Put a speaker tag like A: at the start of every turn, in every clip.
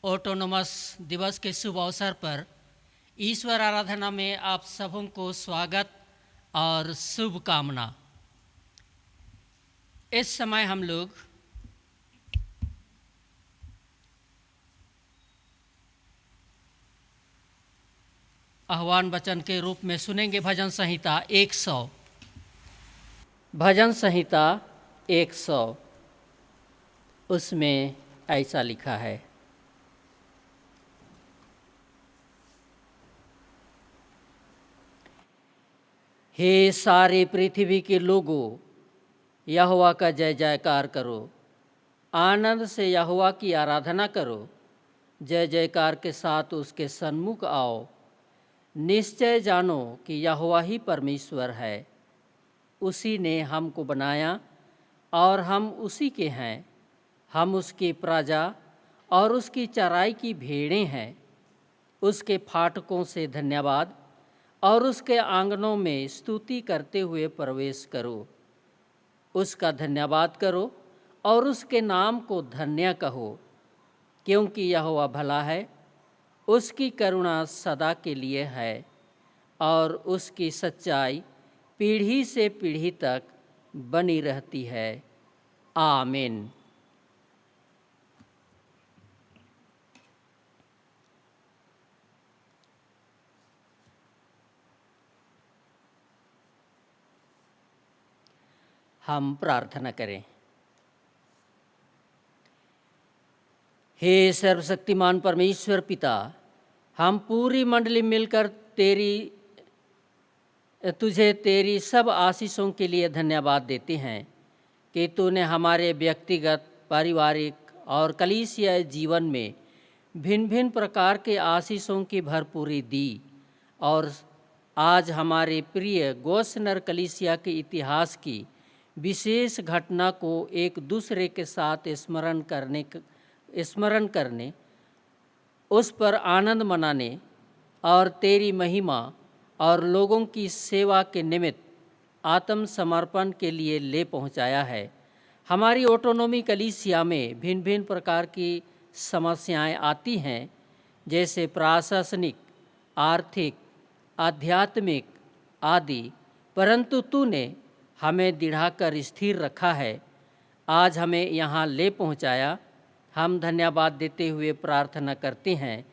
A: Autonomous दिवस के शुभ अवसर पर ईश्वर आराधना में आप सबों को स्वागत और शुभकामना। इस समय हम लोग आह्वान वचन के रूप में सुनेंगे भजन संहिता 100। भजन संहिता 100 उसमें ऐसा लिखा है, हे सारे पृथ्वी के लोगों, यहोवा का जय जयकार करो। आनंद से यहोवा की आराधना करो। जय जयकार के साथ उसके सन्मुख आओ। निश्चय जानो कि यहोवा ही परमेश्वर है। उसी ने हमको बनाया और हम उसी के हैं। हम उसकी प्रजा और उसकी चराई की भेड़ें हैं। उसके फाटकों से धन्यवाद और उसके आंगनों में स्तुति करते हुए प्रवेश करो। उसका धन्यवाद करो और उसके नाम को धन्य कहो, क्योंकि यहोवा भला है। उसकी करुणा सदा के लिए है और उसकी सच्चाई पीढ़ी से पीढ़ी तक बनी रहती है। आमीन। हम प्रार्थना करें। हे सर्वशक्तिमान परमेश्वर पिता, हम पूरी मंडली मिलकर तुझे तेरी सब आशीषों के लिए धन्यवाद देते हैं कि तूने हमारे व्यक्तिगत, पारिवारिक और कलीसियाई जीवन में भिन्न भिन्न प्रकार के आशीषों की भरपूरी दी और आज हमारे प्रिय गोस्नर कलीसिया के इतिहास की विशेष घटना को एक दूसरे के साथ स्मरण करने, उस पर आनंद मनाने और तेरी महिमा और लोगों की सेवा के निमित्त आत्मसमर्पण के लिए ले पहुंचाया है। हमारी ऑटोनॉमी कलीसिया में भिन्न भिन्न प्रकार की समस्याएं आती हैं, जैसे प्रशासनिक, आर्थिक, आध्यात्मिक आदि, परंतु तूने हमें दिढ़ाकर स्थिर रखा है। आज हमें यहाँ ले पहुँचाया। हम धन्यवाद देते हुए प्रार्थना करते हैं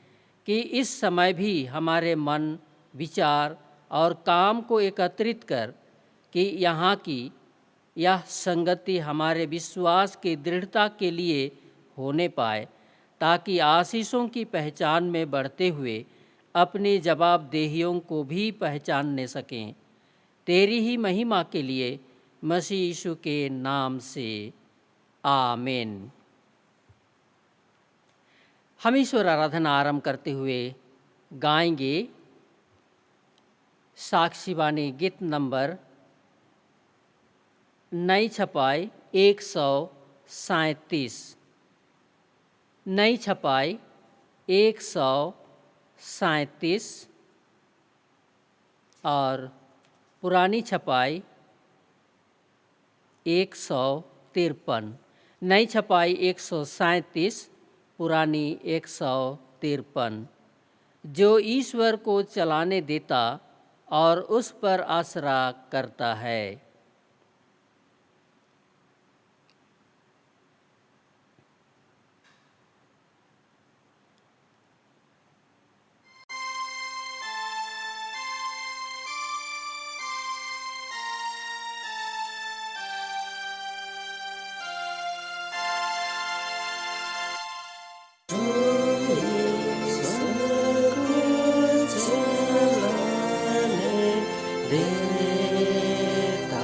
A: कि इस समय भी हमारे मन, विचार और काम को एकत्रित कर कि यहाँ की यह संगति हमारे विश्वास की दृढ़ता के लिए होने पाए, ताकि आशीषों की पहचान में बढ़ते हुए अपनी जवाबदेहियों को भी पहचानने सकें। तेरी ही महिमा के लिए मसीह यीशु के नाम से आमीन। हम ईश्वर आराधना आरंभ करते हुए गाएंगे साक्षी वाणी गीत नंबर नई छपाई 137। नई छपाई 137 और पुरानी छपाई 153। नई छपाई 137, पुरानी 153। जो ईश्वर को चलाने देता और उस पर आसरा करता है। देता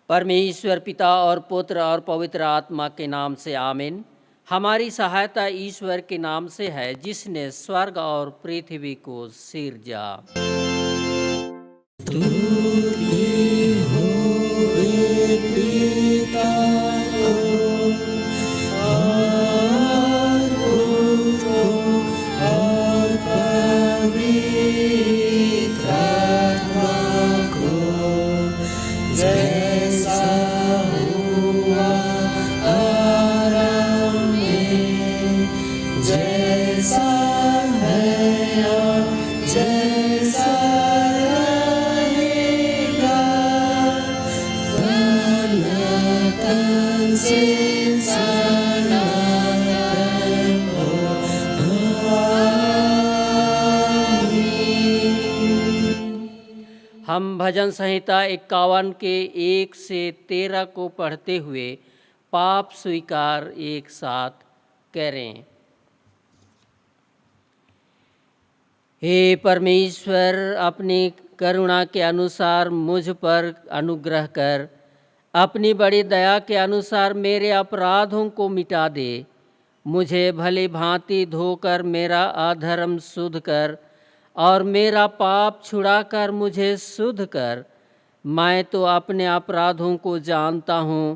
A: परमेश्वर पिता और पुत्र और पवित्र आत्मा के नाम से आमीन। हमारी सहायता ईश्वर के नाम से है, जिसने स्वर्ग और पृथ्वी को सिरजा। हम भजन संहिता 51 के 1 से 13 को पढ़ते हुए पाप स्वीकार एक साथ करें। हे परमेश्वर, अपनी करुणा के अनुसार मुझ पर अनुग्रह कर, अपनी बड़ी दया के अनुसार मेरे अपराधों को मिटा दे। मुझे भली भांति धोकर मेरा अधर्म शुद्ध कर और मेरा पाप छुड़ाकर मुझे शुद्ध कर। मैं तो अपने अपराधों को जानता हूँ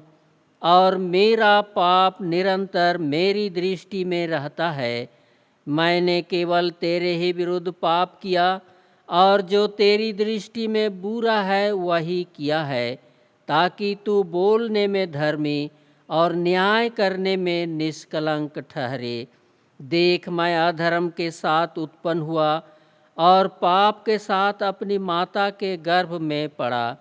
A: और मेरा पाप निरंतर मेरी दृष्टि में रहता है। मैंने केवल तेरे ही विरुद्ध पाप किया और जो तेरी दृष्टि में बुरा है वही किया है, ताकि तू बोलने में धर्मी और न्याय करने में निष्कलंक ठहरे। देख, मैं अधर्म के साथ उत्पन्न हुआ और पाप के साथ अपनी माता के गर्भ में पड़ा।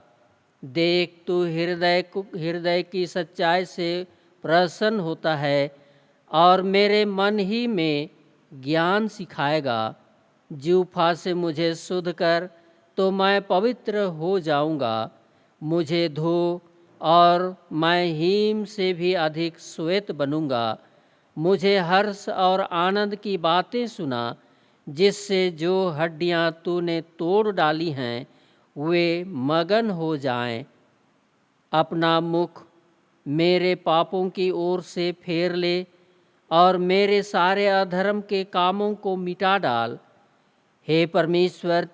A: देख, तू हृदय की सच्चाई से प्रसन्न होता है और मेरे मन ही में ज्ञान सिखाएगा। जूफा से मुझे शुद्ध कर, तो मैं पवित्र हो जाऊंगा। मुझे धो और मैं हिम से भी अधिक श्वेत बनूंगा। मुझे हर्ष और आनंद की बातें सुना, जिससे जो हड्डियां तूने तोड़ डाली हैं वे मगन हो जाएं। अपना मुख मेरे पापों की ओर से फेर ले और मेरे सारे अधर्म के कामों को मिटा डाल। हे परमेश्वर,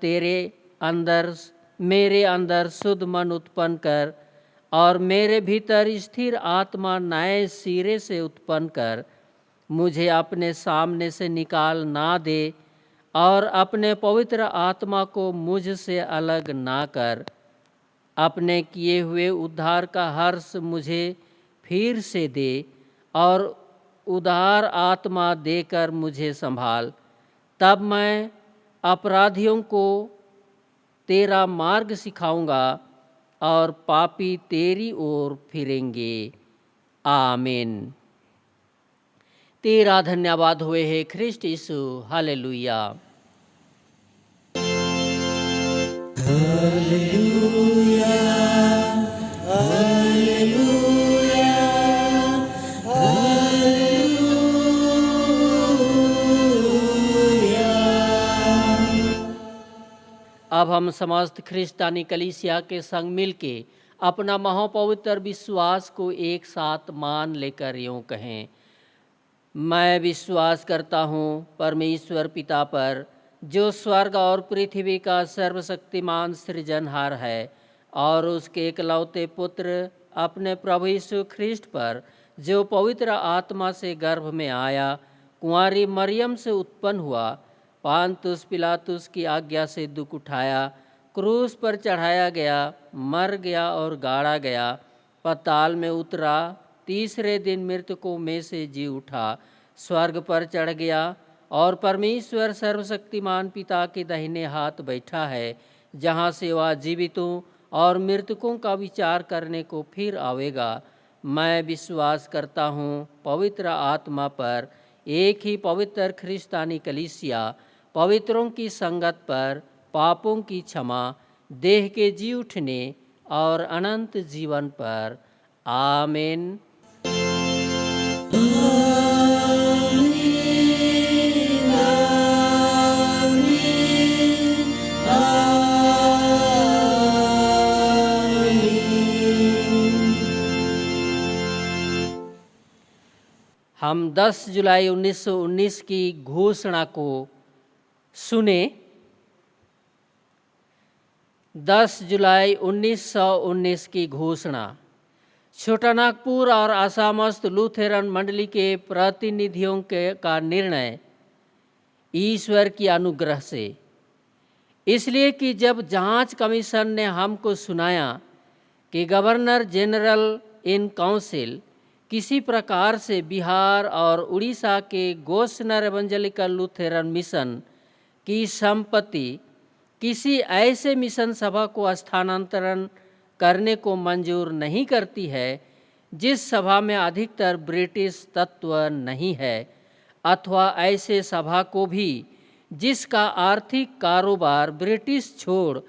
A: मेरे अंदर शुद्ध मन उत्पन्न कर और मेरे भीतर स्थिर आत्मा नए सिरे से उत्पन्न कर। मुझे अपने सामने से निकाल ना दे और अपने पवित्र आत्मा को मुझसे अलग ना कर। अपने किए हुए उद्धार का हर्ष मुझे फिर से दे और उदार आत्मा देकर मुझे संभाल। तब मैं अपराधियों को तेरा मार्ग सिखाऊंगा और पापी तेरी ओर फिरेंगे। आमीन। तेरा धन्यवाद हुए है ख्रिस्ट यीशु। हालेलुया।
B: Hallelujah, hallelujah, hallelujah.
A: अब हम समस्त ख्रिस्तानी कलीसिया के संग मिलके अपना महापवित्र विश्वास को एक साथ मान लेकर यूँ कहें। मैं विश्वास करता हूँ परमेश्वर पिता पर, जो स्वर्ग और पृथ्वी का सर्वशक्तिमान सृजनहार है, और उसके एकलौते पुत्र अपने प्रभु यीशु ख्रिस्ट पर, जो पवित्र आत्मा से गर्भ में आया, कुंवारी मरियम से उत्पन्न हुआ, पांतुस पिलातुस की आज्ञा से दुख उठाया, क्रूस पर चढ़ाया गया, मर गया और गाड़ा गया, पाताल में उतरा, तीसरे दिन मृतकों में से जी उठा, स्वर्ग पर चढ़ गया और परमेश्वर सर्वशक्तिमान पिता के दाहिने हाथ बैठा है, जहाँ से वह जीवितों और मृतकों का विचार करने को फिर आवेगा। मैं विश्वास करता हूँ पवित्र आत्मा पर, एक ही पवित्र ख्रिस्तानी कलीसिया, पवित्रों की संगत पर, पापों की क्षमा, देह के जी उठने और अनंत जीवन पर। आमीन। हम 10 जुलाई 1919 की घोषणा को सुने। 10 जुलाई 1919 की घोषणा। छोटानागपुर और आसामस्थ लूथेरन मंडली के प्रतिनिधियों का निर्णय ईश्वर की अनुग्रह से, इसलिए कि जब जांच कमीशन ने हमको सुनाया कि गवर्नर जनरल इन काउंसिल किसी प्रकार से बिहार और उड़ीसा के गोस्नर एवेंजेलिकल लूथेरन मिशन की संपत्ति किसी ऐसे मिशन सभा को स्थानांतरण करने को मंजूर नहीं करती है जिस सभा में अधिकतर ब्रिटिश तत्व नहीं है, अथवा ऐसे सभा को भी जिसका आर्थिक कारोबार ब्रिटिश छोड़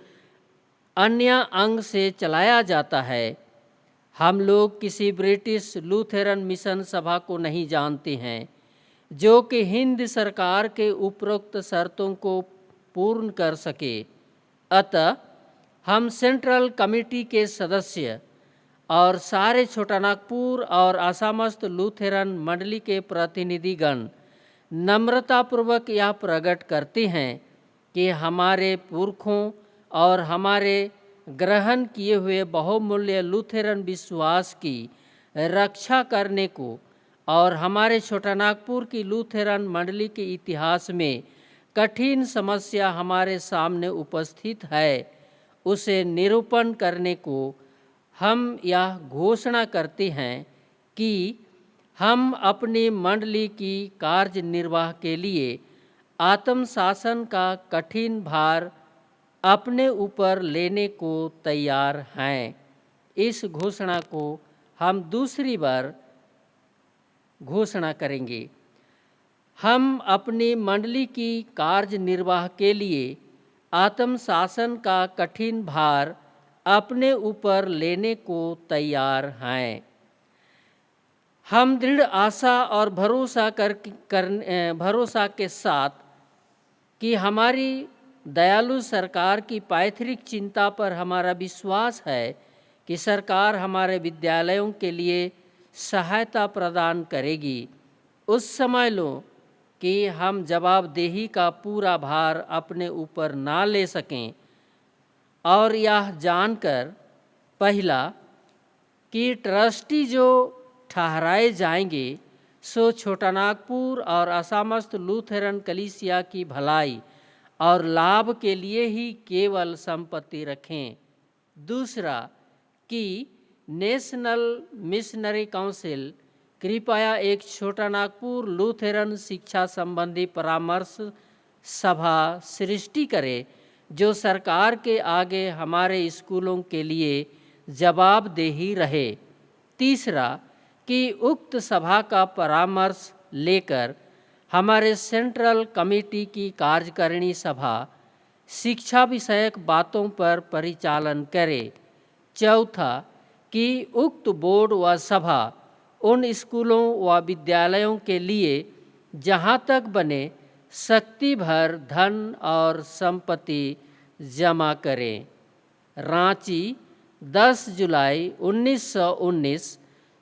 A: अन्य अंग से चलाया जाता है। हम लोग किसी ब्रिटिश लूथेरन मिशन सभा को नहीं जानते हैं जो कि हिंद सरकार के उपरोक्त शर्तों को पूर्ण कर सके। अतः हम सेंट्रल कमेटी के सदस्य और सारे छोटानागपुर और आसामस्थ लूथेरन मंडली के प्रतिनिधिगण नम्रतापूर्वक यह प्रकट करते हैं कि हमारे पुरखों और हमारे ग्रहण किए हुए बहुमूल्य लूथेरन विश्वास की रक्षा करने को और हमारे छोटानागपुर की लूथेरन मंडली के इतिहास में कठिन समस्या हमारे सामने उपस्थित है, उसे निरूपण करने को हम यह घोषणा करते हैं कि हम अपनी मंडली की कार्य निर्वाह के लिए आत्मशासन का कठिन भार अपने ऊपर लेने को तैयार हैं। इस घोषणा को हम दूसरी बार घोषणा करेंगे। हम अपनी मंडली की कार्य निर्वाह के लिए आत्मशासन का कठिन भार अपने ऊपर लेने को तैयार हैं। हम दृढ़ आशा और भरोसा के साथ कि हमारी दयालु सरकार की पैतृक चिंता पर हमारा विश्वास है कि सरकार हमारे विद्यालयों के लिए सहायता प्रदान करेगी, उस समझ लो कि हम जवाबदेही का पूरा भार अपने ऊपर ना ले सकें, और यह जानकर पहला कि ट्रस्टी जो ठहराए जाएंगे सो छोटानागपुर और आसामस्थ लूथेरन कलीसिया की भलाई और लाभ के लिए ही केवल संपत्ति रखें। दूसरा कि नेशनल मिशनरी काउंसिल कृपया एक छोटानागपुर लूथेरन शिक्षा संबंधी परामर्श सभा सृष्टि करे जो सरकार के आगे हमारे स्कूलों के लिए जवाबदेही रहे। तीसरा कि उक्त सभा का परामर्श लेकर हमारे सेंट्रल कमेटी की कार्यकारिणी सभा शिक्षा विषयक बातों पर परिचालन करे। चौथा कि उक्त बोर्ड व सभा उन स्कूलों व विद्यालयों के लिए जहाँ तक बने शक्ति भर धन और संपत्ति जमा करें। रांची 10 जुलाई 1919।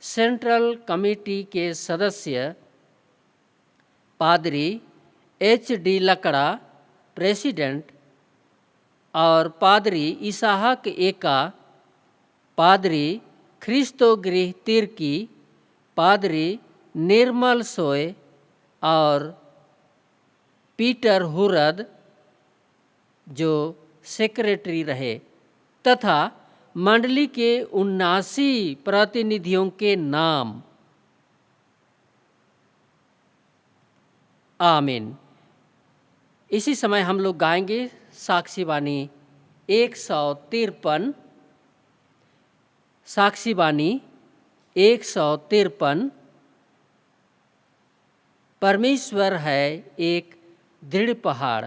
A: सेंट्रल कमेटी के सदस्य पादरी HD लकड़ा प्रेसिडेंट और पादरी इसाहक एका, पादरी ख्रिस्तोगृह तिर्की, पादरी निर्मल सोय और पीटर हुरद जो सेक्रेटरी रहे, तथा मंडली के 79 प्रतिनिधियों के नाम। आमीन। इसी समय हम लोग गाएंगे साक्षी बानी 153। साक्षी बानी 153। परमेश्वर है एक दृढ़ पहाड़।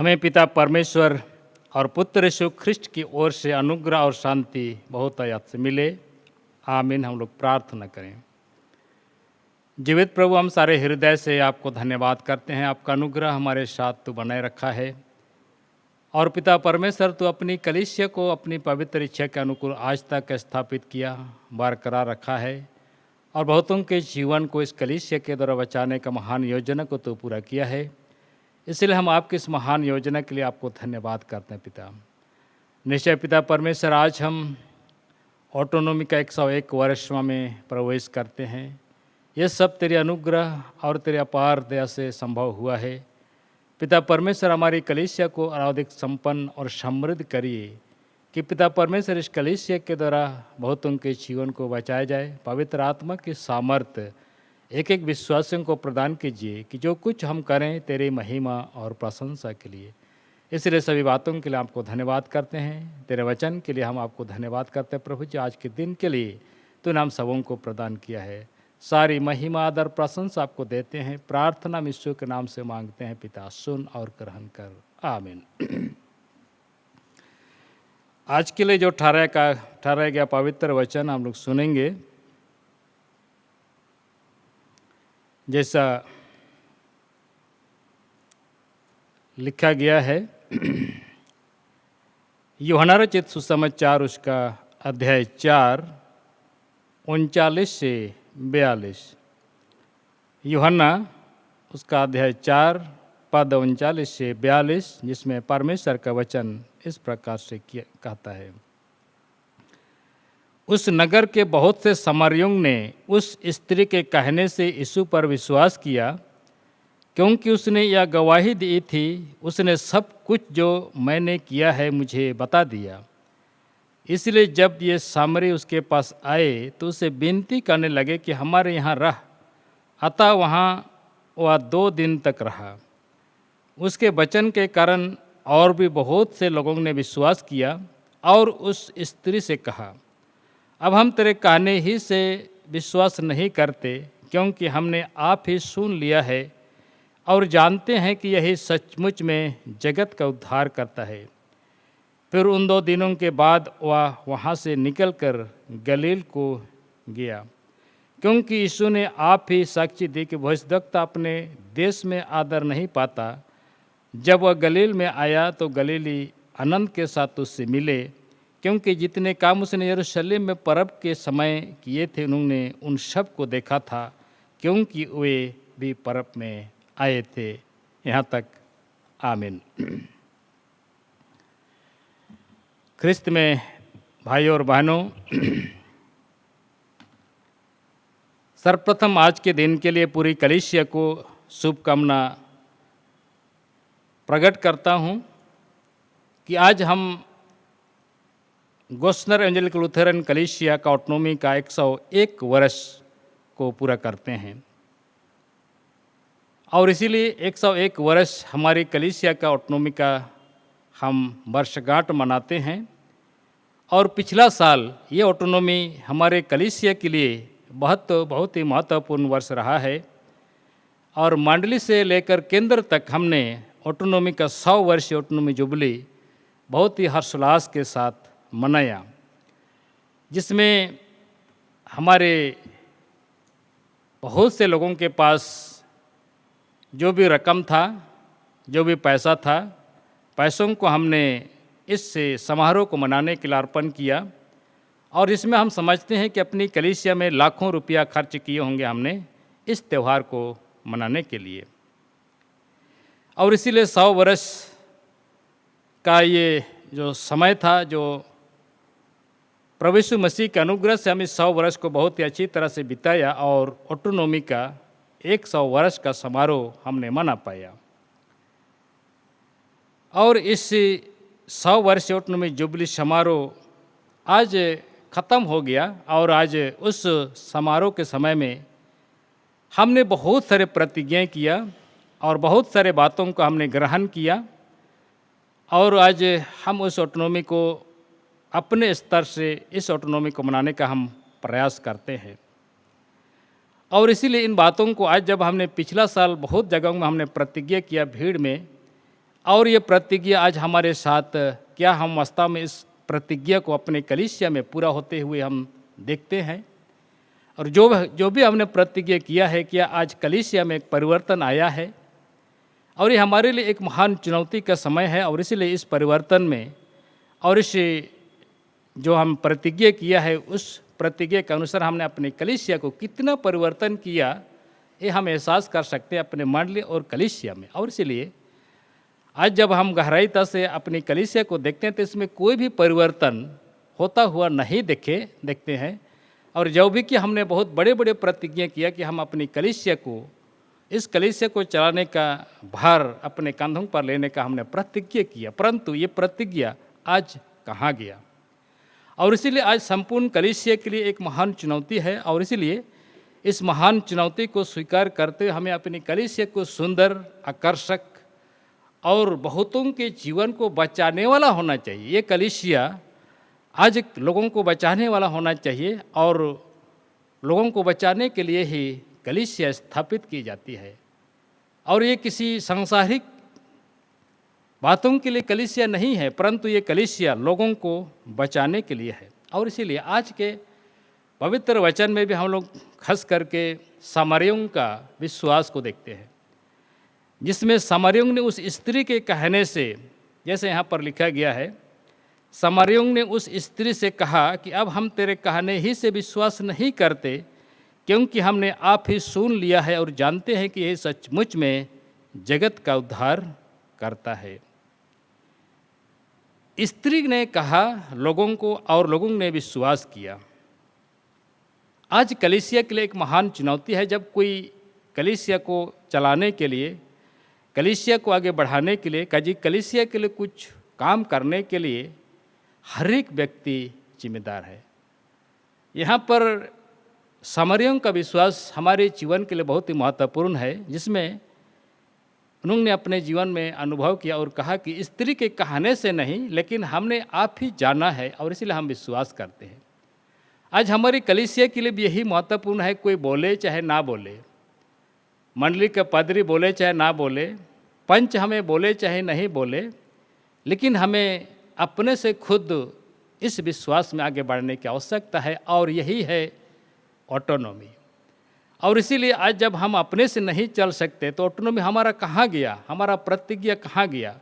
C: हमें पिता परमेश्वर और पुत्र यीशु ख्रिस्ट की ओर से अनुग्रह और शांति बहुत याद से मिले। आमीन। हम लोग प्रार्थना करें। जीवित प्रभु, हम सारे हृदय से आपको धन्यवाद करते हैं। आपका अनुग्रह हमारे साथ तो बनाए रखा है और पिता परमेश्वर तो अपनी कलीसिया को अपनी पवित्र इच्छा के अनुकूल आज तक स्थापित किया, बरकरार रखा है और बहुतों के जीवन को इस कलीसिया के द्वारा बचाने का महान योजना को तो पूरा किया है। इसलिए हम आपकी इस महान योजना के लिए आपको धन्यवाद करते हैं पिता। निश्चय पिता परमेश्वर, आज हम ऑटोनॉमी का 101 वर्ष में प्रवेश करते हैं। ये सब तेरे अनुग्रह और तेरे अपार दया से संभव हुआ है। पिता परमेश्वर, हमारी कलीसिया को अधिक संपन्न और समृद्ध करिए कि पिता परमेश्वर इस कलीसिया के द्वारा बहुतों के जीवन को बचाया जाए। पवित्र आत्मा की सामर्थ्य एक एक विश्वासियों को प्रदान कीजिए कि जो कुछ हम करें तेरी महिमा और प्रशंसा के लिए। इसलिए सभी बातों के लिए आपको धन्यवाद करते हैं। तेरे वचन के लिए हम आपको धन्यवाद करते हैं प्रभु जी। आज के दिन के लिए तूने हम सबों को प्रदान किया है। सारी महिमा आदर प्रशंसा आपको देते हैं। प्रार्थना यीशु के नाम से मांगते हैं पिता, सुन और ग्रहण कर। आमीन। आज के लिए जो ठहराया गया पवित्र वचन हम लोग सुनेंगे। जैसा लिखा गया है यूहन्ना रचित सुसमाचार उसका अध्याय 4 39 से 42। यूहन्ना उसका अध्याय 4 पद 39 से 42, जिसमें परमेश्वर का वचन इस प्रकार से कहता है। उस नगर के बहुत से सामरियों ने उस स्त्री के कहने से यीशु पर विश्वास किया, क्योंकि उसने यह गवाही दी थी, उसने सब कुछ जो मैंने किया है मुझे बता दिया। इसलिए जब ये सामरी उसके पास आए तो उसे विनती करने लगे कि हमारे यहाँ रह। अतः वहाँ वह 2 दिन तक रहा। उसके वचन के कारण और भी बहुत से लोगों ने विश्वास किया और उस स्त्री से कहा, अब हम तेरे कहने ही से विश्वास नहीं करते, क्योंकि हमने आप ही सुन लिया है और जानते हैं कि यही सचमुच में जगत का उद्धार करता है। फिर उन 2 दिनों के बाद वह वहाँ से निकलकर गलील को गया, क्योंकि यीशु ने आप ही साक्षी दी कि भविष्यद्वक्ता अपने देश में आदर नहीं पाता। जब वह गलील में आया तो गलीली आनंद के साथ उससे मिले, क्योंकि जितने काम उसने यरूशलेम में पर्व के समय किए थे उन्होंने उन सब को देखा था, क्योंकि वे भी पर्व में आए थे। यहाँ तक। आमीन। ख्रिस्त में भाई और बहनों, सर्वप्रथम आज के दिन के लिए पूरी कलीसिया को शुभकामना प्रकट करता हूँ कि आज हम गोस्नर एवेंजेलिकल लुथेरन कलीसिया का ऑटोनॉमी का 101 वर्ष को पूरा करते हैं और इसीलिए 101 वर्ष हमारी कलीसिया का ऑटोनॉमी का हम वर्षगांठ मनाते हैं। और पिछला साल ये ऑटोनॉमी हमारे कलीसिया के लिए बहुत ही महत्वपूर्ण वर्ष रहा है और मंडली से लेकर केंद्र तक हमने ऑटोनॉमी का 100 वर्ष ऑटोनॉमी जुबली बहुत ही हर्षोल्लास के साथ मनाया, जिसमें हमारे बहुत से लोगों के पास जो भी रकम था, जो भी पैसा था, पैसों को हमने इस समारोह को मनाने के लिए अर्पण किया। और इसमें हम समझते हैं कि अपनी कलीसिया में लाखों रुपया खर्च किए होंगे हमने इस त्यौहार को मनाने के लिए। और इसीलिए 100 वर्ष का ये जो समय था, जो प्रभु यीशु मसीह के अनुग्रह से हम इस 100 वर्ष को बहुत ही अच्छी तरह से बिताया और ऑटोनॉमी का 100 वर्ष का समारोह हमने मना पाया। और इस 100 वर्ष ऑटोनॉमी जुबली समारोह आज ख़त्म हो गया और आज उस समारोह के समय में हमने बहुत सारे प्रतिज्ञाएं किया और बहुत सारे बातों को हमने ग्रहण किया और आज हम उस ऑटोनॉमी को अपने स्तर से इस ऑटोनॉमी को मनाने का हम प्रयास करते हैं। और इसीलिए इन बातों को आज जब हमने पिछला साल बहुत जगहों में हमने प्रतिज्ञा किया भीड़ में, और ये प्रतिज्ञा आज हमारे साथ, क्या हम वास्तव में इस प्रतिज्ञा को अपने कलीसिया में पूरा होते हुए हम देखते हैं? और जो भी हमने प्रतिज्ञा किया है, क्या आज कलीसिया में एक परिवर्तन आया है? और ये हमारे लिए एक महान चुनौती का समय है, और इसलिए इस परिवर्तन में और इस जो हम प्रतिज्ञा किया है, उस प्रतिज्ञा के अनुसार हमने अपने कलीसिया को कितना परिवर्तन किया, ये हम एहसास कर सकते हैं अपने मंडली और कलीसिया में। और इसलिए आज जब हम गहराईता से अपनी कलीसिया को देखते हैं तो इसमें कोई भी परिवर्तन होता हुआ नहीं देखते हैं। और जो भी कि हमने बहुत बड़े बड़े प्रतिज्ञा किया कि हम अपनी कलीसिया को, इस कलीसिया को चलाने का भार अपने कंधों पर लेने का हमने प्रतिज्ञा किया, परंतु ये प्रतिज्ञा आज कहाँ गया? और इसीलिए आज संपूर्ण कलीसिया के लिए एक महान चुनौती है, और इसीलिए इस महान चुनौती को स्वीकार करते हुए हमें अपनी कलीसिया को सुंदर, आकर्षक और बहुतों के जीवन को बचाने वाला होना चाहिए। ये कलीसिया आज लोगों को बचाने वाला होना चाहिए, और लोगों को बचाने के लिए ही कलीसिया स्थापित की जाती है। और ये किसी सांसारिक बातों के लिए कलीसिया नहीं है, परंतु ये कलीसिया लोगों को बचाने के लिए है। और इसीलिए आज के पवित्र वचन में भी हम लोग खास करके सामरियों का विश्वास को देखते हैं, जिसमें सामरियों ने उस स्त्री के कहने से, जैसे यहाँ पर लिखा गया है, सामरियों ने उस स्त्री से कहा कि अब हम तेरे कहने ही से विश्वास नहीं करते, क्योंकि हमने आप ही सुन लिया है और जानते हैं कि यह सचमुच में जगत का उद्धार करता है। स्त्री ने कहा लोगों को, और लोगों ने विश्वास किया। आज कलीसिया के लिए एक महान चुनौती है, जब कोई कलीसिया को चलाने के लिए, कलीसिया को आगे बढ़ाने के लिए, कलीसिया के लिए कुछ काम करने के लिए हर एक व्यक्ति जिम्मेदार है। यहाँ पर सामरियों का विश्वास हमारे जीवन के लिए बहुत ही महत्वपूर्ण है, जिसमें उन्होंने अपने जीवन में अनुभव किया और कहा कि स्त्री के कहने से नहीं, लेकिन हमने आप ही जाना है और इसलिए हम विश्वास करते हैं। आज हमारी कलीसिया के लिए भी यही महत्वपूर्ण है, कोई बोले चाहे ना बोले, मंडली के पादरी बोले चाहे ना बोले, पंच हमें बोले चाहे नहीं बोले, लेकिन हमें अपने से खुद इस विश्वास में आगे बढ़ने की आवश्यकता है, और यही है ऑटोनॉमी। और इसीलिए आज जब हम अपने से नहीं चल सकते तो ऑटोनॉमी हमारा कहाँ गया, हमारा प्रतिज्ञा कहाँ गया?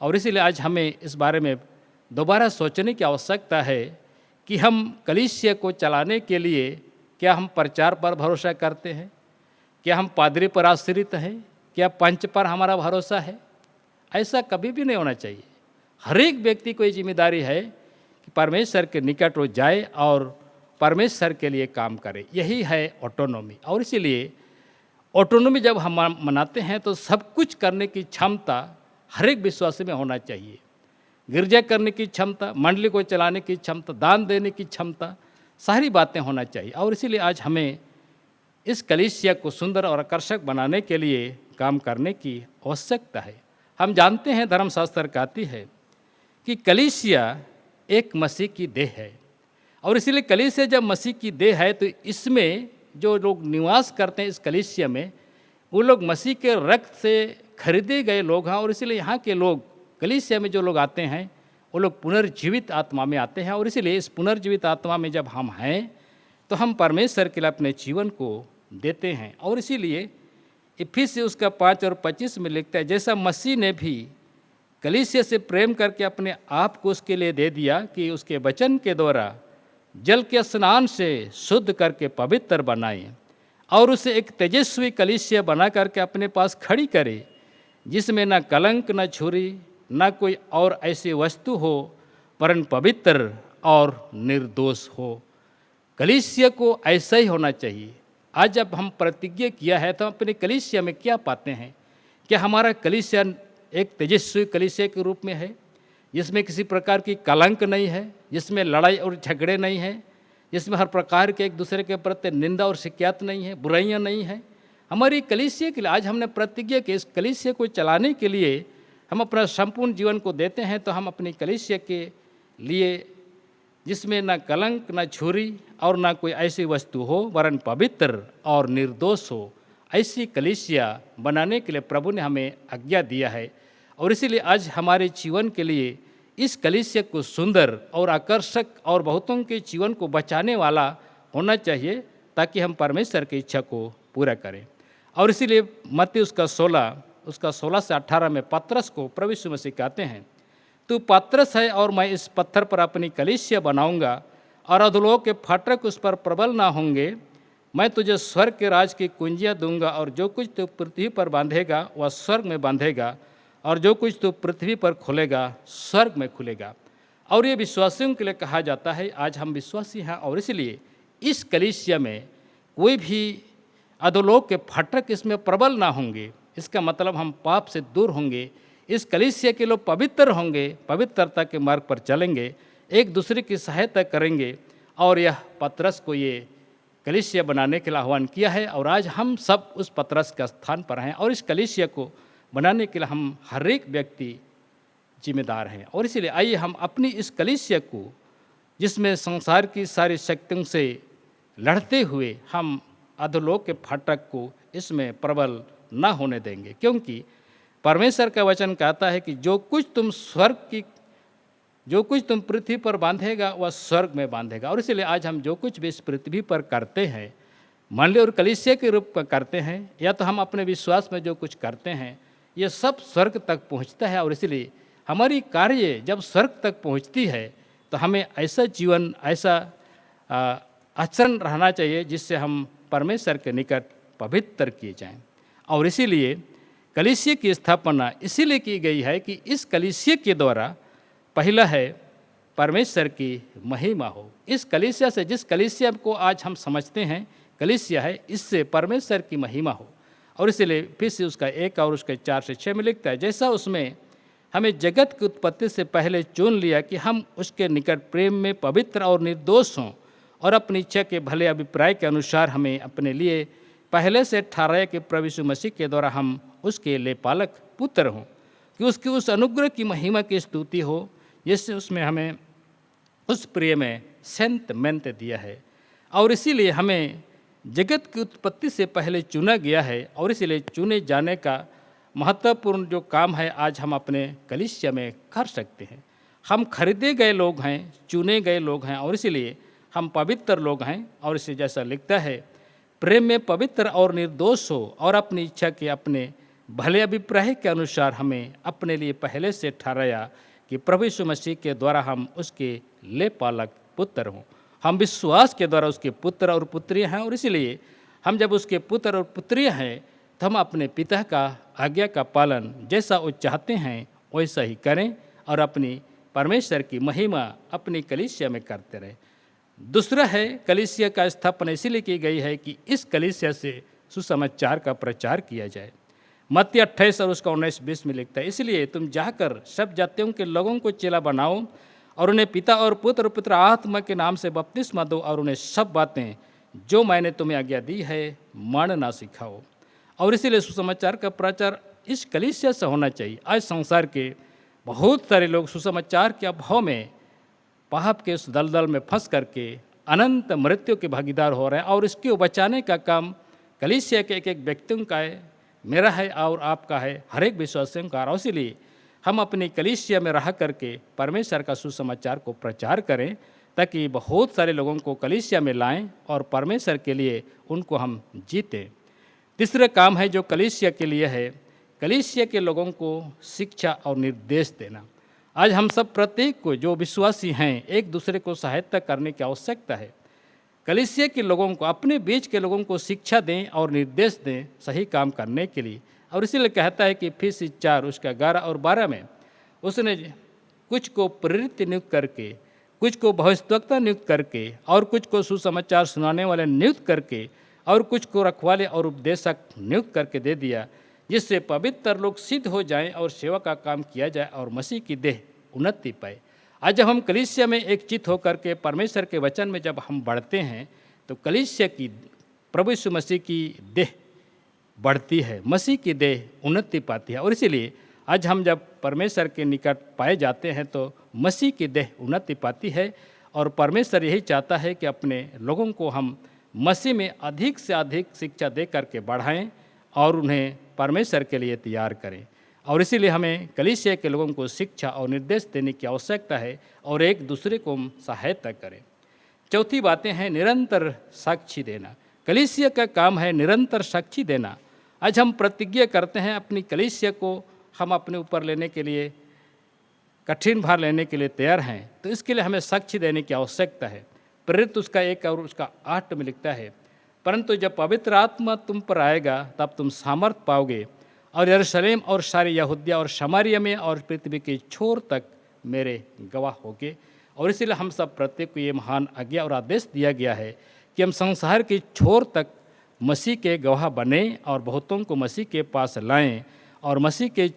C: और इसीलिए आज हमें इस बारे में दोबारा सोचने की आवश्यकता है कि हम कलीसिया को चलाने के लिए क्या हम प्रचार पर भरोसा करते हैं, क्या हम पादरी पर आश्रित हैं, क्या पंच पर हमारा भरोसा है? ऐसा कभी भी नहीं होना चाहिए। हर एक व्यक्ति को ये जिम्मेदारी है कि परमेश्वर के निकट वो जाए और परमेश्वर के लिए काम करे। यही है ऑटोनॉमी। और इसीलिए ऑटोनॉमी जब हम मनाते हैं तो सब कुछ करने की क्षमता हर एक विश्वासी में होना चाहिए। गिरजा करने की क्षमता, मंडली को चलाने की क्षमता, दान देने की क्षमता, सारी बातें होना चाहिए। और इसीलिए आज हमें इस कलीसिया को सुंदर और आकर्षक बनाने के लिए काम करने की आवश्यकता है। हम जानते हैं, धर्मशास्त्र कहती है कि कलीसिया एक मसीह की देह है, और इसीलिए कलीसिया जब मसीह की देह है तो इसमें जो लोग निवास करते हैं इस कलीसिया में, वो लोग मसीह के रक्त से खरीदे गए लोग हैं। और इसीलिए यहाँ के लोग, कलीसिया में जो लोग आते हैं, वो लोग पुनर्जीवित आत्मा में आते हैं। और इसीलिए इस पुनर्जीवित आत्मा में जब हम हैं तो हम परमेश्वर के लिए अपने जीवन को देते हैं। और इसीलिए इफिसियों उसका 5 और 25 में लिखता है, जैसा मसीह ने भी कलीसिया से प्रेम करके अपने आप को उसके लिए दे दिया कि उसके वचन के द्वारा जल के स्नान से शुद्ध करके पवित्र बनाए, और उसे एक तेजस्वी कलीसिया बना करके अपने पास खड़ी करे, जिसमें न कलंक, न छुरी, न कोई और ऐसी वस्तु हो, वरन पवित्र और निर्दोष हो। कलीसिया को ऐसा ही होना चाहिए। आज जब हम प्रतिज्ञा किया है तो अपने कलीसिया में क्या पाते हैं? क्या हमारा कलीसिया एक तेजस्वी कलीसिया के रूप में है, जिसमें किसी प्रकार की कलंक नहीं है, जिसमें लड़ाई और झगड़े नहीं हैं, जिसमें हर प्रकार के एक दूसरे के प्रति निंदा और शिकायत नहीं है, बुराइयां नहीं है? हमारी कलीसिया के लिए आज हमने प्रतिज्ञा की, इस कलीसिया को चलाने के लिए हम अपना संपूर्ण जीवन को देते हैं। तो हम अपनी कलीसिया के लिए, जिसमें न कलंक, न छुरी और न कोई ऐसी वस्तु हो, वरन पवित्र और निर्दोष हो, ऐसी कलीसिया बनाने के लिए प्रभु ने हमें आज्ञा दिया है। और इसीलिए आज हमारे जीवन के लिए इस कलीसिया को सुंदर और आकर्षक और बहुतों के जीवन को बचाने वाला होना चाहिए, ताकि हम परमेश्वर की इच्छा को पूरा करें। और इसीलिए मत्ती उसका 16 से 18 में पतरस को प्रभु यीशु मसीह कहते हैं, तू पतरस है और मैं इस पत्थर पर अपनी कलीसिया बनाऊंगा और अधोलोक के फाटक उस पर प्रबल ना होंगे। मैं तुझे स्वर्ग के राज की कुंजियाँ दूंगा और जो कुछ तू पृथ्वी पर बांधेगा वह स्वर्ग में बांधेगा और जो कुछ तू पृथ्वी पर खोलेगा स्वर्ग में खुलेगा। और ये विश्वासियों के लिए कहा जाता है। आज हम विश्वासी हैं और इसलिए इस कलीसिया में कोई भी अधोलोक के फाटक इसमें प्रबल ना होंगे। इसका मतलब हम पाप से दूर होंगे। इस कलीसिया के लोग पवित्र होंगे, पवित्रता के मार्ग पर चलेंगे, एक दूसरे की सहायता करेंगे। और यह पतरस को ये कलीसिया बनाने के लिए आह्वान किया है और आज हम सब उस पतरस के स्थान पर हैं और इस कलीसिया को बनाने के लिए हम हर एक व्यक्ति जिम्मेदार हैं। और इसलिए आइए हम अपनी इस कलीसिया को, जिसमें संसार की सारी शक्तियों से लड़ते हुए हम अधोलोक के फाटक को इसमें प्रबल ना होने देंगे, क्योंकि परमेश्वर का वचन कहता है कि जो कुछ तुम पृथ्वी पर बांधेगा वह स्वर्ग में बांधेगा। और इसलिए आज हम जो कुछ भी इस पृथ्वी पर करते हैं, मान लो और कलीसिया के रूप में करते हैं, या तो हम अपने विश्वास में जो कुछ करते हैं, ये सब स्वर्ग तक पहुंचता है। और इसलिए हमारी कार्य जब स्वर्ग तक पहुंचती है तो हमें ऐसा जीवन, ऐसा आचरण रहना चाहिए जिससे हम परमेश्वर के निकट पवित्र किए जाएं। और इसीलिए कलीसिया की स्थापना इसीलिए की गई है कि इस कलीसिया के द्वारा पहला है परमेश्वर की महिमा हो। इस कलीसिया से, जिस कलीसिया को आज हम समझते हैं कलीसिया है, इससे परमेश्वर की महिमा हो। और इसलिए फिर से उसका 1 और उसके 4 से 6 में लिखता है, जैसा उसमें हमें जगत की उत्पत्ति से पहले चुन लिया कि हम उसके निकट प्रेम में पवित्र और निर्दोष हों और अपनी इच्छा के भले अभिप्राय के अनुसार हमें अपने लिए पहले से ठहराया कि प्रभु यीशु मसीह के द्वारा हम उसके लेपालक पुत्र हों, कि उसकी उस अनुग्रह की महिमा की स्तुति हो जिससे उसमें हमें उस प्रिय में संत मंत दिया है। और इसीलिए हमें जगत की उत्पत्ति से पहले चुना गया है। और इसीलिए चुने जाने का महत्वपूर्ण जो काम है आज हम अपने कलीसिया में कर सकते हैं। हम खरीदे गए लोग हैं, चुने गए लोग हैं और इसीलिए हम पवित्र लोग हैं। और इसे जैसा लिखता है, प्रेम में पवित्र और निर्दोष हो और अपनी इच्छा के अपने भले अभिप्राय के अनुसार हमें अपने लिए पहले से ठहराया कि प्रभु यीशु मसीह के द्वारा हम उसके लेपालक पुत्र हों। हम विश्वास के द्वारा उसके पुत्र और पुत्रियाँ हैं। और इसलिए हम जब उसके पुत्र और पुत्रियाँ हैं तो हम अपने पिता का आज्ञा का पालन जैसा वो चाहते हैं वैसा ही करें और अपनी परमेश्वर की महिमा अपनी कलीसिया में करते रहें। दूसरा है, कलीसिया का स्थापना इसीलिए की गई है कि इस कलीसिया से सुसमाचार का प्रचार किया जाए। मत्ती 28 और उसका 19-20 में लिखता है, इसलिए तुम जाकर सब जातियों के लोगों को चेला बनाओ और उन्हें पिता और पुत्र पुत्र आत्मा के नाम से बपतिस्मा दो और उन्हें सब बातें जो मैंने तुम्हें आज्ञा दी है मानना सिखाओ। और इसीलिए सुसमाचार का प्रचार इस कलीसिया से होना चाहिए। आज संसार के बहुत सारे लोग सुसमाचार के अभाव में पाप के उस दलदल में फंस करके अनंत मृत्यु के भागीदार हो रहे हैं। और इसको बचाने का काम कलीसिया के एक एक व्यक्तियों का है, मेरा है और आपका है, हर एक विश्वासियों का। और इसीलिए हम अपनी कलीसिया में रह करके परमेश्वर का सुसमाचार को प्रचार करें ताकि बहुत सारे लोगों को कलीसिया में लाएं और परमेश्वर के लिए उनको हम जीतें। तीसरा काम है जो कलीसिया के लिए है, कलीसिया के लोगों को शिक्षा और निर्देश देना। आज हम सब प्रत्येक को जो विश्वासी हैं एक दूसरे को सहायता करने की आवश्यकता है। कलीसिया के लोगों को, अपने बीच के लोगों को शिक्षा दें और निर्देश दें सही काम करने के लिए। और इसीलिए कहता है कि फिर 4 उसका 11 और 12 में उसने कुछ को प्रेरित नियुक्त करके, कुछ को भविष्यद्वक्ता नियुक्त करके और कुछ को सुसमाचार सुनाने वाले नियुक्त करके और कुछ को रखवाले और उपदेशक नियुक्त करके दे दिया, जिससे पवित्र लोग सिद्ध हो जाएं और सेवा का काम किया जाए और मसीह की देह उन्नति पाए। आज जब हम कलीसिया में एक चित होकर के परमेश्वर के वचन में जब हम बढ़ते हैं तो कलीसिया की, प्रभु यीशु मसीह की देह बढ़ती है, मसीह की देह उन्नति पाती है। और इसीलिए आज हम जब परमेश्वर के निकट पाए जाते हैं तो मसीह की देह उन्नति पाती है। और परमेश्वर यही चाहता है कि अपने लोगों को हम मसीह में अधिक से अधिक शिक्षा दे करके बढ़ाएं और उन्हें परमेश्वर के लिए तैयार करें। और इसीलिए हमें कलीसिया के लोगों को शिक्षा और निर्देश देने की आवश्यकता है और एक दूसरे को हम सहायता करें। चौथी बातें हैं निरंतर साक्षी देना। कलीसिया का काम है निरंतर साक्षी देना। आज हम प्रतिज्ञा करते हैं अपनी कलीसिया को हम अपने ऊपर लेने के लिए, कठिन भार लेने के लिए तैयार हैं, तो इसके लिए हमें साक्षी देने की आवश्यकता है। प्रेरित उसका 1 और उसका 8 में लिखता है, परंतु जब पवित्र आत्मा तुम पर आएगा तब तुम सामर्थ पाओगे और यरूशलेम और सारी यहूदिया और शमारिया में और पृथ्वी के छोर तक मेरे गवाह होगे। और इसीलिए हम सब प्रत्येक को ये महान आज्ञा और आदेश दिया गया है कि हम संसार के छोर तक मसीह के गवाह बने और बहुतों को मसीह के पास लाएं और मसीह के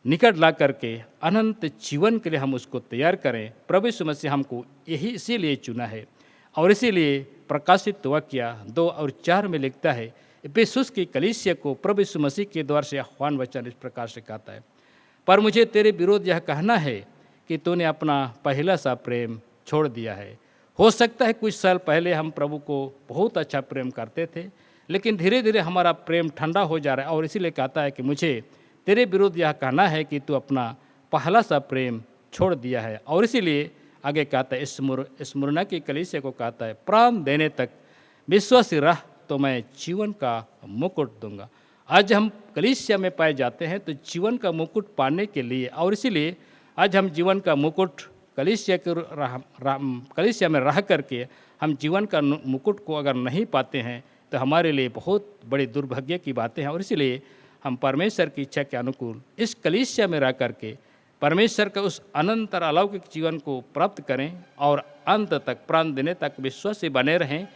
C: निकट ला करके अनंत जीवन के लिए हम उसको तैयार करें। प्रभु यीशु मसीह हमको यही इसीलिए चुना है और इसीलिए प्रकाशित वाक्य 2 और 4 में लिखता है, इफिसुस की कलीसिया को प्रभु यीशु मसीह के द्वार से आह्वान वचन इस प्रकार से कहता है, पर मुझे तेरे विरोध यह कहना है कि तूने अपना पहला सा प्रेम छोड़ दिया है। हो सकता है कुछ साल पहले हम प्रभु को बहुत अच्छा प्रेम करते थे, लेकिन धीरे धीरे हमारा प्रेम ठंडा हो जा रहा है और इसीलिए कहता है कि मुझे तेरे विरुद्ध यह कहना है कि तू अपना पहला सा प्रेम छोड़ दिया है। और इसीलिए आगे कहता है, स्मुरना की कलीसिया को कहता है, प्राण देने तक विश्वासी रह तो मैं जीवन का मुकुट दूंगा। आज हम कलीसिया में पाए जाते हैं तो जीवन का मुकुट पाने के लिए, और इसीलिए आज हम जीवन का मुकुट कलीसिया में रह करके हम जीवन का मुकुट को अगर नहीं पाते हैं तो हमारे लिए बहुत बड़ी दुर्भाग्य की बातें हैं। और इसीलिए हम परमेश्वर की इच्छा के अनुकूल इस कलीसिया में रह करके परमेश्वर का उस अनंत अलौकिक जीवन को प्राप्त करें और अंत तक प्राण देने तक विश्वासी बने रहें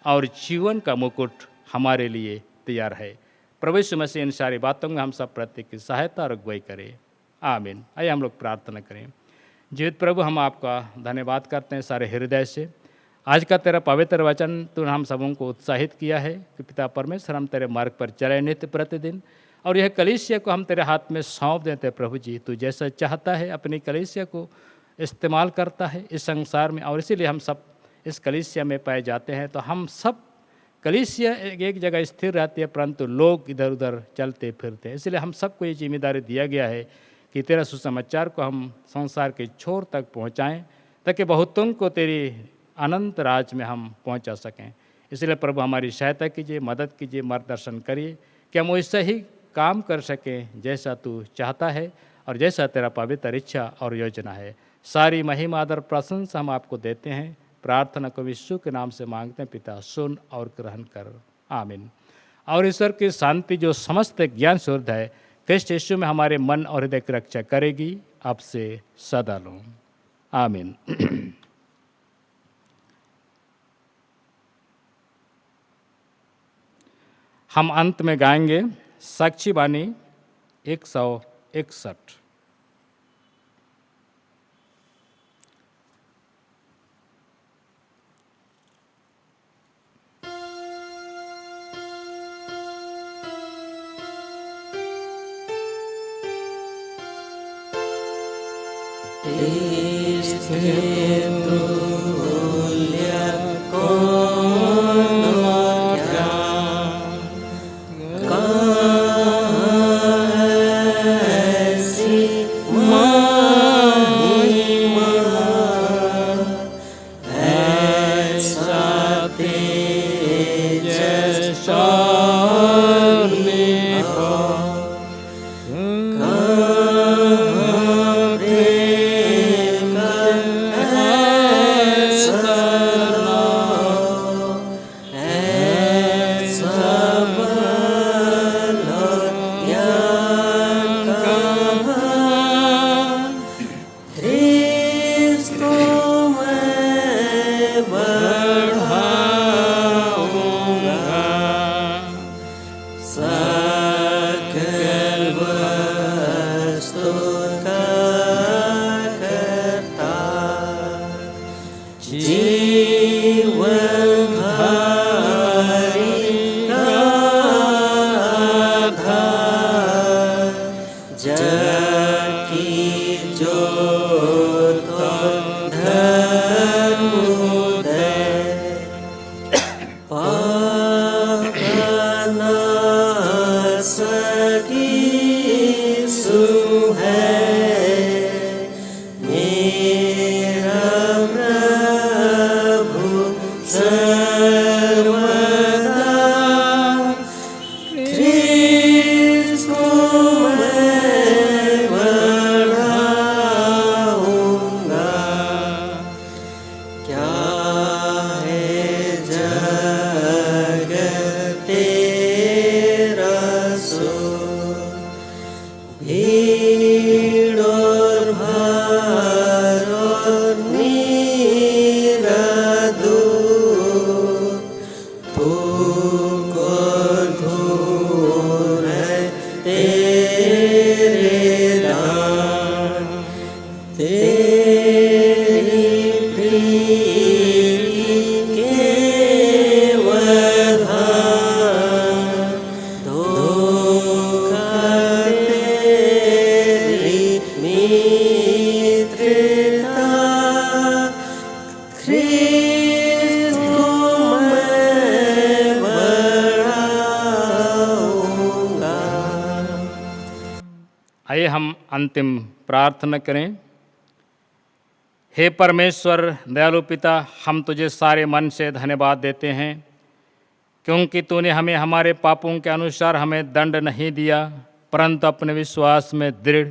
C: और जीवन का मुकुट हमारे लिए तैयार है। प्रभु यीशु मसीह इन सारी बातों में हम सब प्रत्येक की सहायता और अगुवाई करें। आमीन। आइए हम लोग प्रार्थना करें। जीवित प्रभु, हम आपका धन्यवाद करते हैं सारे हृदय से। आज का तेरा पवित्र वचन तूने हम सबों को उत्साहित किया है कि पिता परमेश्वर हम तेरे मार्ग पर चले नित्य प्रतिदिन, और यह कलीसिया को हम तेरे हाथ में सौंप देते हैं। प्रभु जी, तू जैसा चाहता है अपनी कलीसिया को इस्तेमाल करता है इस संसार में, और इसीलिए हम सब इस कलीसिया में पाए जाते हैं। तो हम सब कलीसिया एक जगह स्थिर रहती है, परंतु लोग इधर उधर चलते फिरते हैं। इसलिए हम सबको ये जिम्मेदारी दिया गया है कि तेरा सुसमाचार को हम संसार के छोर तक पहुँचाएँ, ताकि बहुतों को तेरी अनंत राज में हम पहुँचा सकें। इसलिए प्रभु हमारी सहायता कीजिए, मदद कीजिए, मार्गदर्शन करिए कि हम वैसा ही काम कर सकें जैसा तू चाहता है और जैसा तेरा पवित्र इच्छा और योजना है। सारी महिमा आदर प्रशंसा हम आपको देते हैं। प्रार्थना को यीशु के नाम से मांगते हैं पिता, सुन और ग्रहण कर। आमीन। और ईश्वर की शांति जो समस्त ज्ञान से ऊर्ध्व है, क्रिस्ट यीशु में हमारे मन और हृदय की रक्षा करेगी आपसे सदा लो। आमीन। हम अंत में गाएंगे साक्षी बानी 161।
B: सकी तेरी प्रीति के वरदान धोखा तेरी मित्रता ख्रीस्त को मैं बढ़ाऊंगा।
C: आइए हम अंतिम प्रार्थना करें। हे परमेश्वर दयालु पिता, हम तुझे सारे मन से धन्यवाद देते हैं क्योंकि तूने हमें हमारे पापों के अनुसार हमें दंड नहीं दिया, परंतु अपने विश्वास में दृढ़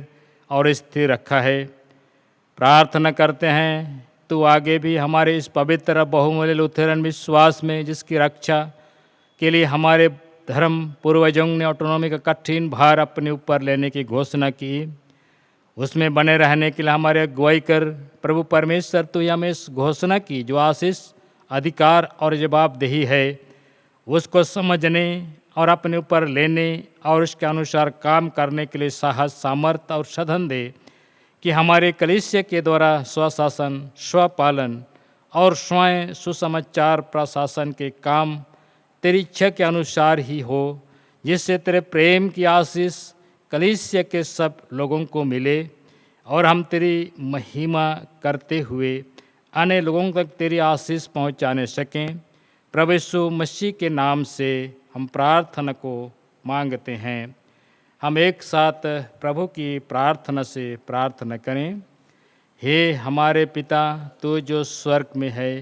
C: और स्थिर रखा है। प्रार्थना करते हैं तू आगे भी हमारे इस पवित्र बहुमूल्य लुथेरन विश्वास में, जिसकी रक्षा के लिए हमारे धर्म पूर्वजों ने ऑटोनॉमी का कठिन भार अपने ऊपर लेने की घोषणा की, उसमें बने रहने के लिए हमारे अगुवाई कर। प्रभु परमेश्वर, तू हमें इस घोषणा की जो आशीष, अधिकार और जवाबदेही है, उसको समझने और अपने ऊपर लेने और उसके अनुसार काम करने के लिए साहस, सामर्थ्य और साधन दे कि हमारे कलीसिया के द्वारा स्वशासन, स्वपालन और स्वयं सुसमाचार प्रशासन के काम तेरी इच्छा के अनुसार ही हो, जिससे तेरे प्रेम की आशीष कलीसिया के सब लोगों को मिले और हम तेरी महिमा करते हुए अन्य लोगों तक तेरी आशीष पहुंचाने सकें। प्रभु यीशु मसीह के नाम से हम प्रार्थना को मांगते हैं। हम एक साथ प्रभु की प्रार्थना से प्रार्थना करें। हे हमारे पिता, तू जो स्वर्ग में है,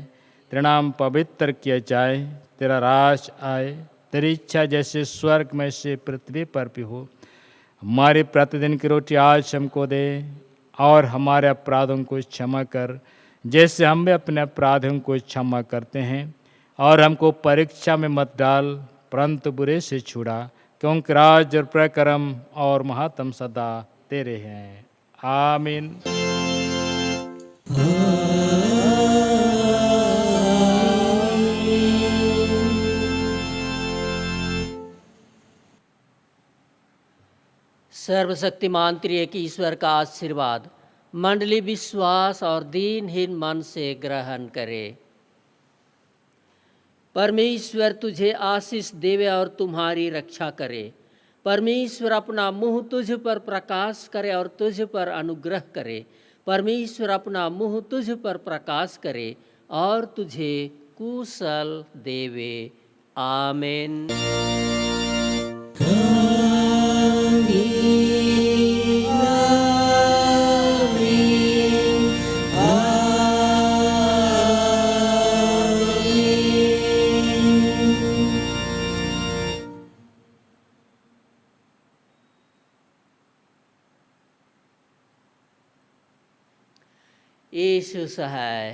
C: तेरा नाम पवित्र किया जाए, तेरा राज आए, तेरी इच्छा जैसे स्वर्ग में से पृथ्वी पर भी हो। हमारी प्रतिदिन की रोटी आज हमको दे और हमारे अपराधों को क्षमा कर जैसे हम भी अपने अपराधों को क्षमा करते हैं, और हमको परीक्षा में मत डाल परंतु बुरे से छुड़ा, क्योंकि राज और प्रकरम और महात्म सदा तेरे हैं। आमीन।
A: सर्वशक्तिमान त्रिएक ईश्वर का आशीर्वाद मंडली विश्वास और दीनहीन मन से ग्रहण करे। परमेश्वर तुझे आशीष देवे और तुम्हारी रक्षा करे। परमेश्वर अपना मुंह तुझ पर प्रकाश करे और तुझ पर अनुग्रह करे। परमेश्वर अपना मुंह तुझ पर प्रकाश करे और तुझे कुशल देवे। आमीन। यीशु सहाय।